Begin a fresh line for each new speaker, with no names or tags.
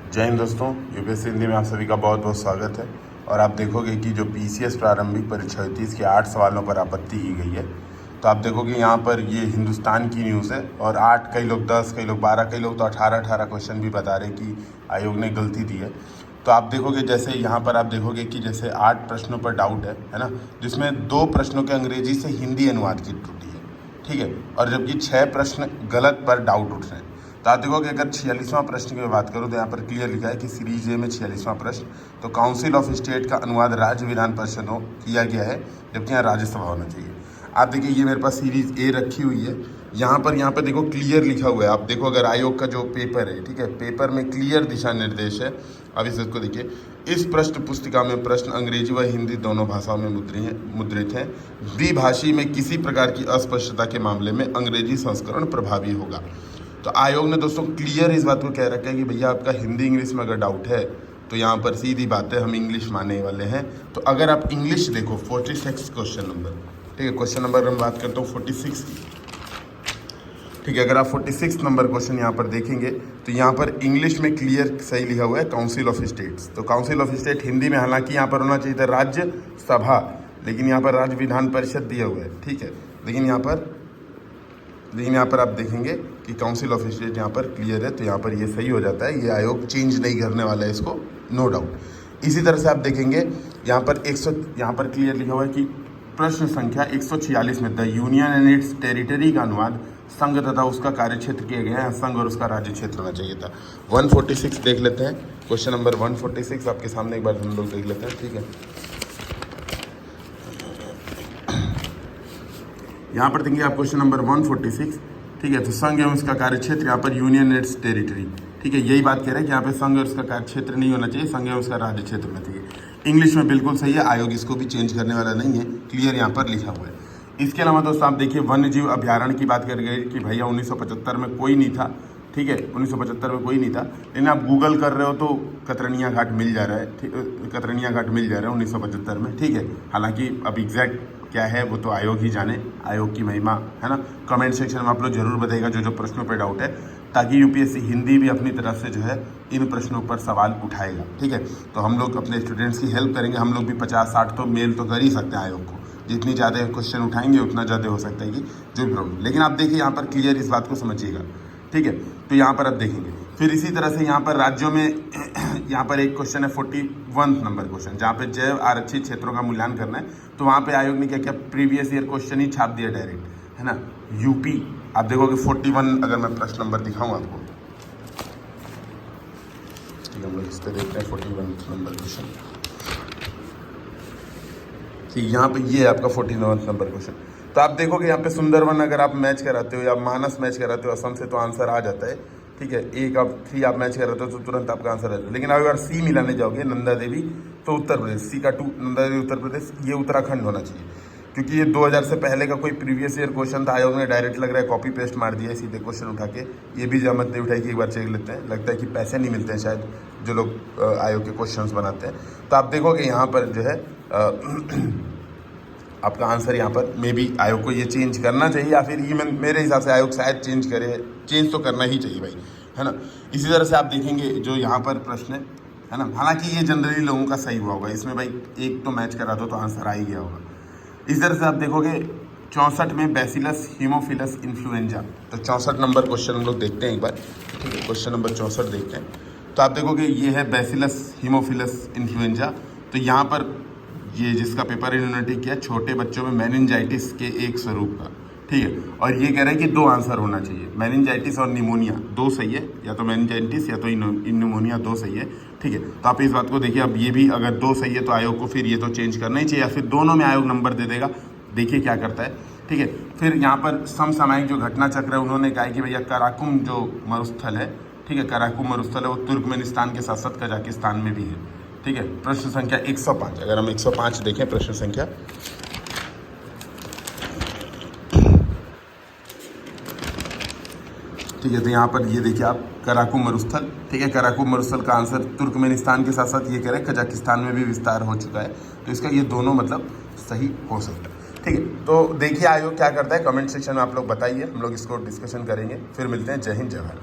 जय हिंद दोस्तों, यूपीएससी हिंदी में आप सभी का बहुत बहुत स्वागत है। और आप देखोगे कि जो पीसीएस प्रारंभिक परीक्षा हुई थी इसके 8 सवालों पर आपत्ति की गई है। तो आप देखोगे यहाँ पर ये हिंदुस्तान की न्यूज़ है और 8, कई लोग 10, कई लोग 12, कई लोग तो 18 क्वेश्चन भी बता रहे कि आयोग ने गलती दी है। तो आप देखोगे जैसे यहाँ पर आप देखोगे कि जैसे 8 प्रश्नों पर डाउट है ना, जिसमें 2 प्रश्नों के अंग्रेजी से हिंदी अनुवाद की त्रुटि है, ठीक है, और जबकि 6 प्रश्न गलत पर डाउट उठ रहे हैं। तो आप देखोगे अगर 46वां प्रश्न की बात करूँ तो यहाँ पर क्लियर लिखा है कि सीरीज ए में 46वां प्रश्न तो काउंसिल ऑफ स्टेट का अनुवाद राज्य विधान परिषद हो किया गया है, जबकि यहाँ राज्यसभा होना चाहिए। आप देखिए ये मेरे पास सीरीज ए रखी हुई है, यहाँ पर देखो क्लियर लिखा हुआ है। आप देखो अगर आयोग का जो पेपर है, ठीक है, पेपर में क्लियर दिशा निर्देश है। अब इसको देखिए, इस प्रश्न पुस्तिका में प्रश्न अंग्रेजी व हिंदी दोनों भाषाओं में मुद्रित हैं। द्विभाषी में किसी प्रकार की अस्पष्टता के मामले में अंग्रेजी संस्करण प्रभावी होगा। तो आयोग ने दोस्तों क्लियर इस बात को कह रखा है कि भैया आपका हिंदी इंग्लिश में अगर डाउट है तो यहाँ पर सीधी बात है, हम इंग्लिश मानने वाले हैं। तो अगर आप इंग्लिश देखो 46 क्वेश्चन नंबर, ठीक है, क्वेश्चन नंबर हम बात करता हूँ 46 की, ठीक है। अगर आप 46 नंबर क्वेश्चन यहाँ पर देखेंगे तो यहाँ पर इंग्लिश में क्लियर सही लिखा हुआ है काउंसिल ऑफ स्टेट्स। तो काउंसिल ऑफ स्टेट हिंदी में हालांकि यहाँ पर होना चाहिए था राज्यसभा, लेकिन यहाँ पर राज्य विधान परिषद दिया हुआ है, ठीक है। लेकिन यहाँ पर आप देखेंगे कि काउंसिल ऑफ स्टेट यहाँ पर क्लियर है, तो यहाँ पर ये सही हो जाता है। ये आयोग चेंज नहीं करने वाला है इसको, नो डाउट। इसी तरह से आप देखेंगे यहाँ पर क्लियर लिखा हुआ है कि प्रश्न संख्या 146 में the union and it's territory का अनुवाद संघ तथा उसका कार्यक्षेत्र किया गया है, संघ और उसका राज्य क्षेत्र होना चाहिए था। 146 देख लेते हैं, क्वेश्चन नंबर 146 आपके सामने एक बार हम लोग देख लेते हैं, ठीक है। यहाँ पर देखेंगे आप क्वेश्चन नंबर 146, ठीक है। तो संघ एवं इसका कार्यक्षेत्र, यहाँ पर यूनियन एंड इट्स टेरिटरी, ठीक है, यही बात कह रहे हैं कि यहाँ पे संघ और इसका कार्यक्षेत्र नहीं होना चाहिए, संघ एवं उसका राज्य क्षेत्र होना चाहिए। इंग्लिश में बिल्कुल सही है, आयोग इसको भी चेंज करने वाला नहीं है, क्लियर यहाँ पर लिखा हुआ है। इसके अलावा दोस्तों आप देखिए वन्य जीव अभ्यारण्य की बात कर गए कि भैया 1975 में कोई नहीं था, ठीक है, 1975 में कोई नहीं था, लेकिन आप गूगल कर रहे हो तो कतरनिया घाट मिल जा रहा है, कतरनिया घाट मिल जा रहा है 1975 में, ठीक है। हालांकि अब एग्जैक्ट क्या है वो तो आयोग ही जाने, आयोग की महिमा है ना। कमेंट सेक्शन में आप लोग जरूर बताइएगा जो प्रश्नों पर डाउट है, ताकि यूपीएससी हिंदी भी अपनी तरफ से जो है इन प्रश्नों पर सवाल उठाएगा, ठीक है। तो हम लोग अपने स्टूडेंट्स की हेल्प करेंगे, हम लोग भी 50-60 तो मेल तो कर ही सकते हैं आयोग को। जितनी ज़्यादा क्वेश्चन उठाएंगे उतना ज़्यादा हो सकता है कि जो भी प्रॉब्लम। लेकिन आप देखिए यहाँ पर क्लियर इस बात को समझिएगा, ठीक है। तो यहाँ पर आप देखेंगे फिर इसी तरह से यहाँ पर राज्यों में यहाँ पर एक क्वेश्चन है 41 नंबर क्वेश्चन, जहाँ पे जैव आरक्षित क्षेत्रों का मूल्यांकन करना है। तो वहाँ पे आयोग ने क्या किया, प्रीवियस ईयर क्वेश्चन ही छाप दिया डायरेक्ट, है ना। यूपी आप देखोगे 41, अगर मैं प्रश्न नंबर दिखाऊँ आपको, ठीक है, हम लोग इस पर देखते हैं 41 नंबर क्वेश्चन, ठीक, यहाँ पे ये है आपका 41 नंबर क्वेश्चन। तो आप देखोगे यहाँ पे सुंदरवन अगर आप मैच कराते हो या मानस मैच कराते हो असम से तो आंसर आ जाता है, ठीक है। 1 आप 3 आप मैच कराते हो तो तुरंत आपका आंसर आ जाता है। लेकिन अगर सी मिलाने जाओगे नंदा देवी तो उत्तर प्रदेश, सी का 2 नंदा देवी उत्तर प्रदेश, ये उत्तराखंड होना चाहिए, क्योंकि ये 2000 से पहले का कोई प्रीवियस ईयर क्वेश्चन था। आयोग ने डायरेक्ट लग रहा है कॉपी पेस्ट मार दिया है सीधे क्वेश्चन उठा के। ये भी जहमत नहीं उठाई कि एक बार चेक लेते हैं, लगता है कि पैसे नहीं मिलते हैं शायद जो लोग आयोग के क्वेश्चन बनाते हैं। तो आप देखोगे यहाँ पर जो है आपका आंसर यहाँ पर मे बी आयोग को ये चेंज करना चाहिए, या फिर ये मेरे हिसाब से आयोग शायद चेंज करे, चेंज तो करना ही चाहिए भाई, है ना। इसी तरह से आप देखेंगे जो यहाँ पर प्रश्न है ना, हालांकि ये जनरली लोगों का सही हुआ होगा, इसमें भाई एक तो मैच करा दो तो आंसर आ ही गया होगा। इस तरह से आप देखोगे 64 में बैसिलस हीमोफिलस इन्फ्लुएंजा, तो 64 नंबर क्वेश्चन हम लोग देखते हैं एक बार, ठीक है, क्वेश्चन नंबर 64 देखते हैं। तो आप देखोगे ये है बैसिलस हीमोफिलस इन्फ्लुएंजा। तो यहाँ पर ये जिसका पेपर इन्होंने ठीक किया, छोटे बच्चों में मेनिंजाइटिस के एक स्वरूप का, ठीक है, और ये कह रहा है कि 2 आंसर होना चाहिए, मेनिंजाइटिस और निमोनिया 2 सही है, या तो मेनिंजाइटिस या तो निमोनिया 2 सही है, ठीक है। तो आप इस बात को देखिए, अब ये भी अगर 2 सही है तो आयोग को फिर ये तो चेंज करना ही चाहिए, या फिर दोनों में आयोग नंबर दे देगा, देखिए क्या करता है, ठीक है। फिर यहाँ पर समसामयिक जो घटना चक्र है, उन्होंने कहा कि भैया कराकुम जो मरुस्थल है, ठीक है, कराकुम मरुस्थल है वो तुर्कमेनिस्तान के साथ साथ कजाकिस्तान में भी है, ठीक है। प्रश्न संख्या 105, अगर हम 105 देखें प्रश्न संख्या, ठीक है, तो यहाँ पर ये देखिए आप कराकुम मरुस्थल, ठीक है, कराकुम मरुस्थल का आंसर तुर्कमेनिस्तान के साथ साथ ये कह रहे हैं कजाकिस्तान में भी विस्तार हो चुका है, तो इसका ये दोनों मतलब सही हो सकता है, ठीक है। तो देखिए आयोग क्या करता है, कमेंट सेक्शन में आप लोग बताइए, हम लोग इसको डिस्कशन करेंगे। फिर मिलते हैं, जय हिंद जय भारत।